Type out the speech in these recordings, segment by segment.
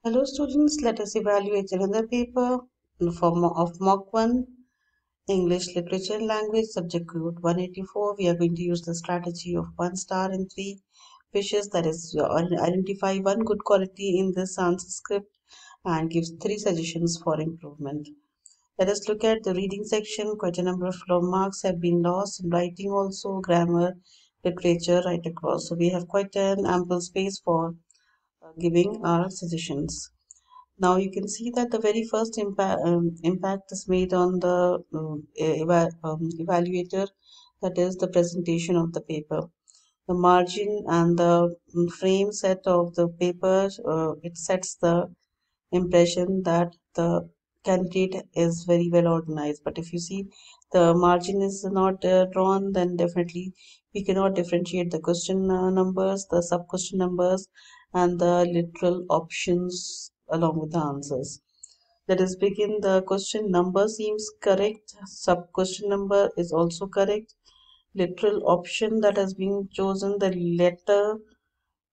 Hello students, let us evaluate another paper in the form of mock 1, English Literature and Language, subject code 184. We are going to use the strategy of 1 star and 3 wishes, that is, identify one good quality in this answer script and gives 3 suggestions for improvement. Let us look at the reading section. Quite a number of marks have been lost in writing also, grammar, literature, right across. So we have quite an ample space for giving our suggestions. Now you can see that the very first impact is made on the evaluator, that is the presentation of the paper. The margin and the frame set of the paper, it sets the impression that the candidate is very well organized. But if you see the margin is not drawn, then definitely we cannot differentiate the question numbers, the sub question numbers, and the literal options along with the answers. Let us begin. The question number seems correct. Sub question number is also correct. Literal option that has been chosen, the letter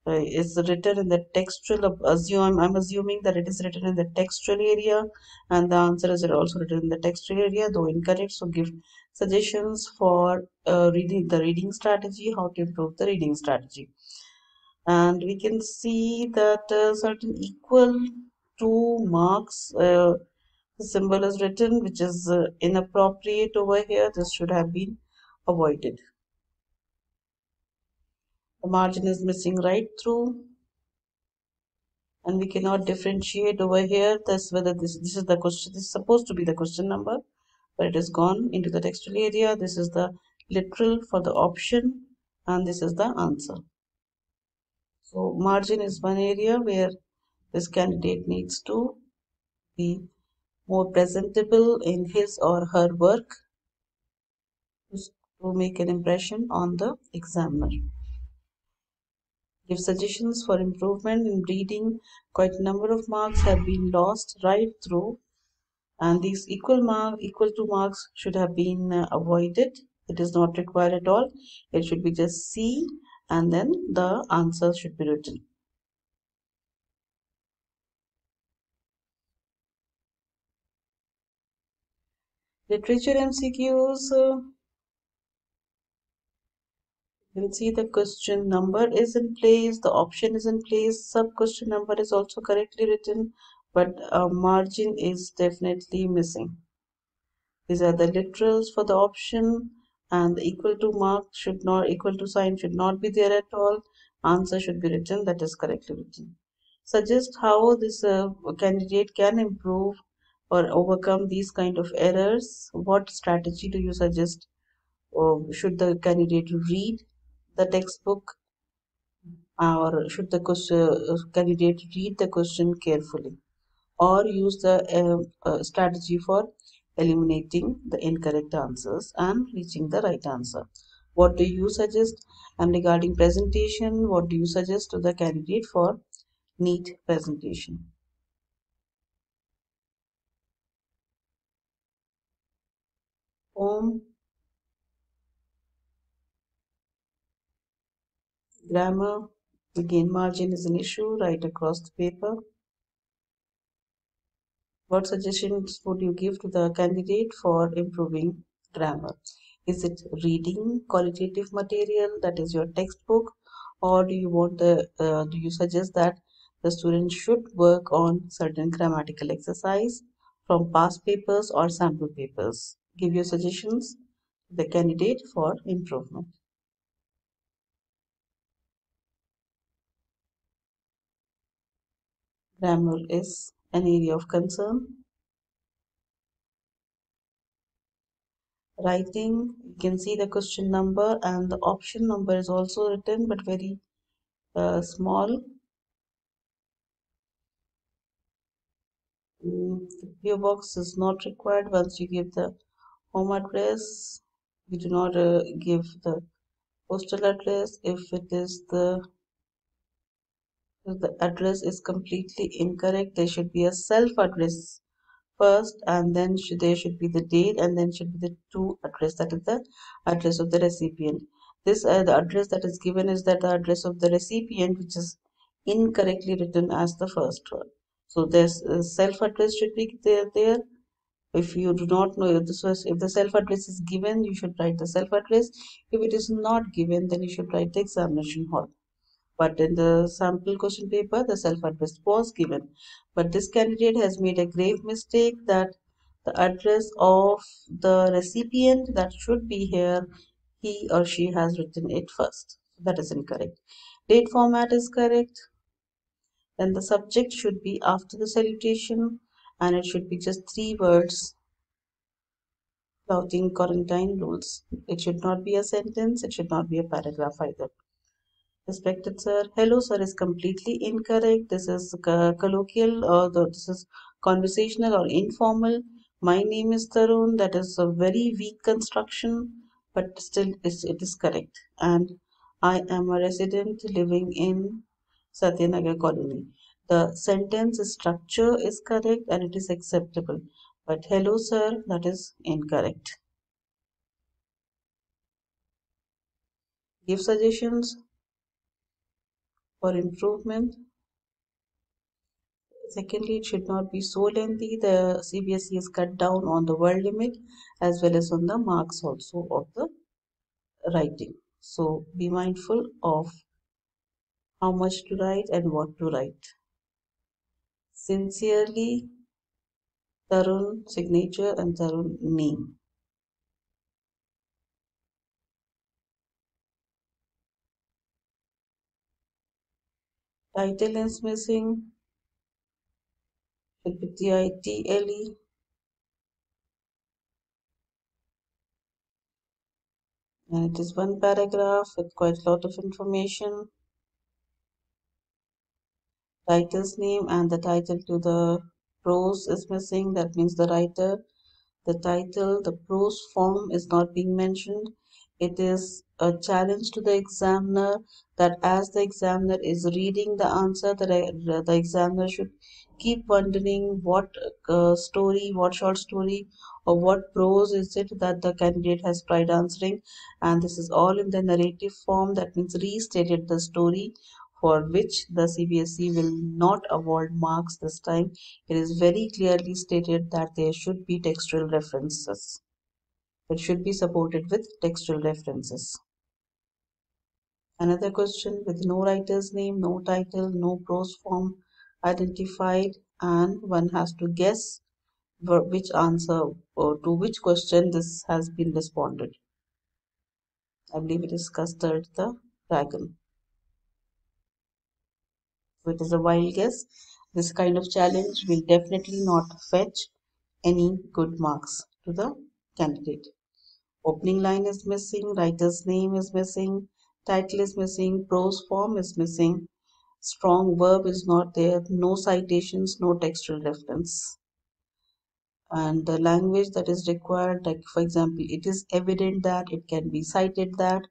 is written in the textual I'm assuming that it is written in the textual area, and the answer is also written in the textual area, though incorrect. So give suggestions for reading the reading strategy, how to improve the reading strategy. And we can see that certain equal to marks, the symbol is written which is inappropriate over here. This should have been avoided. The margin is missing right through, and we cannot differentiate over here this whether this is the question, this is supposed to be the question number, but it has gone into the textual area. This is the literal for the option, and this is the answer. So margin is one area where this candidate needs to be more presentable in his or her work to make an impression on the examiner. Give suggestions for improvement in reading. Quite a number of marks have been lost right through, and these equal to marks should have been avoided. It is not required at all. It should be just C, and then the answer should be written. Literature MCQs, you can see the question number is in place, the option is in place, sub question number is also correctly written, but a margin is definitely missing. These are the literals for the option, and the equal to mark should not, equal to sign should not be there at all. Answer should be written, that is correctly written. Suggest how this candidate can improve or overcome these kind of errors. What strategy do you suggest? Or should the candidate read the textbook, or should the candidate read the question carefully, or use the strategy for eliminating the incorrect answers and reaching the right answer? What do you suggest? And regarding presentation, what do you suggest to the candidate for neat presentation? Form, grammar, again margin is an issue right across the paper. What suggestions would you give to the candidate for improving grammar? Is it reading qualitative material, that is your textbook, or do you want the do you suggest that the student should work on certain grammatical exercise from past papers or sample papers? Give your suggestions to the candidate for improvement. Grammar is an area of concern. Writing, you can see the question number and the option number is also written, but very small. The PO box is not required once you give the home address. We do not give the postal address if the address is completely incorrect. There should be a self address first, and then there should be the date, and then should be the to address, that is the address of the recipient. This the address that is given is that the address of the recipient, which is incorrectly written as the first one. So there's self-address should be there. If you do not know if if the self-address is given, you should write the self-address. If it is not given, then you should write the examination hall. But in the sample question paper, the self-address was given. But this candidate has made a grave mistake that the address of the recipient that should be here, he or she has written it first. That is incorrect. Date format is correct. Then the subject should be after the salutation, and it should be just 3 words flouting quarantine rules. It should not be a sentence, it should not be a paragraph either. Respected sir, hello sir is completely incorrect. This is colloquial or this is conversational or informal. My name is Tarun. That is a very weak construction, but still it is correct. And I am a resident living in Satyanagar colony. The sentence structure is correct and it is acceptable. But hello sir, that is incorrect. Give suggestions for improvement. Secondly, it should not be so lengthy. The CBSE is cut down on the word limit as well as on the marks also of the writing. So be mindful of how much to write and what to write. Sincerely, Tarun signature and Tarun name. Title is missing. Should be TITLE. And it is one paragraph with quite a lot of information. Writer's name and the title to the prose is missing. That means the writer, the title, the prose form is not being mentioned. It is a challenge to the examiner that as the examiner is reading the answer, the examiner should keep wondering what story, what short story, or what prose is it that the candidate has tried answering. And this is all in the narrative form, that means restated the story for which the CBSE will not award marks this time. It is very clearly stated that there should be textual references. It should be supported with textual references. Another question with no writer's name, no title, no prose form identified, and one has to guess which answer or to which question this has been responded. I believe it is Custard the Dragon. So it is a wild guess. This kind of challenge will definitely not fetch any good marks to the candidate. Opening line is missing, writer's name is missing, title is missing, prose form is missing, strong verb is not there, no citations, no textual reference. And the language that is required, like for example, it is evident that, it can be cited that,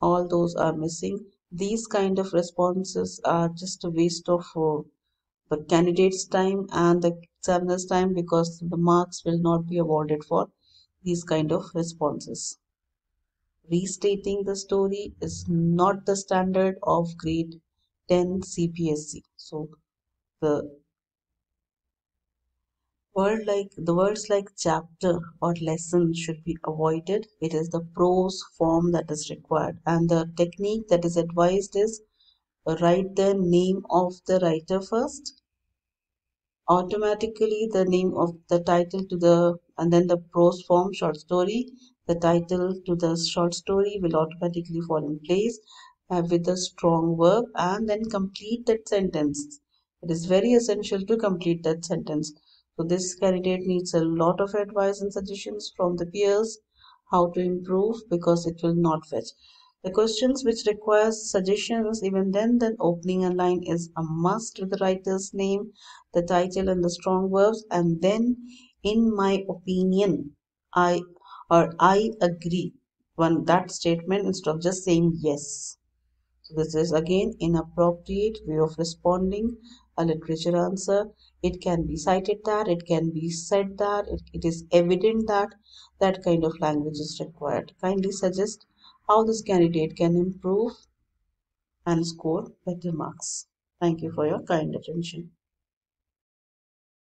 all those are missing. These kind of responses are just a waste of the candidate's time and the examiner's time, because the marks will not be awarded for these kind of responses. Restating the story is not the standard of grade 10 CPSC. So the words like chapter or lesson should be avoided. It is the prose form that is required, and the technique that is advised is write the name of the writer first. Automatically the name of the title to the and then the prose form short story, the title to the short story will automatically fall in place with a strong verb, and then complete that sentence. It is very essential to complete that sentence. So this candidate needs a lot of advice and suggestions from the peers how to improve, because it will not fetch the questions which requires suggestions. Even then opening a line is a must with the writer's name, the title and the strong verbs, and then in my opinion, I I agree, one that statement instead of just saying yes. So this is again inappropriate way of responding a literature answer. It can be cited that, it can be said that, it is evident that, that kind of language is required. Kindly suggest how this candidate can improve and score better marks. Thank you for your kind attention.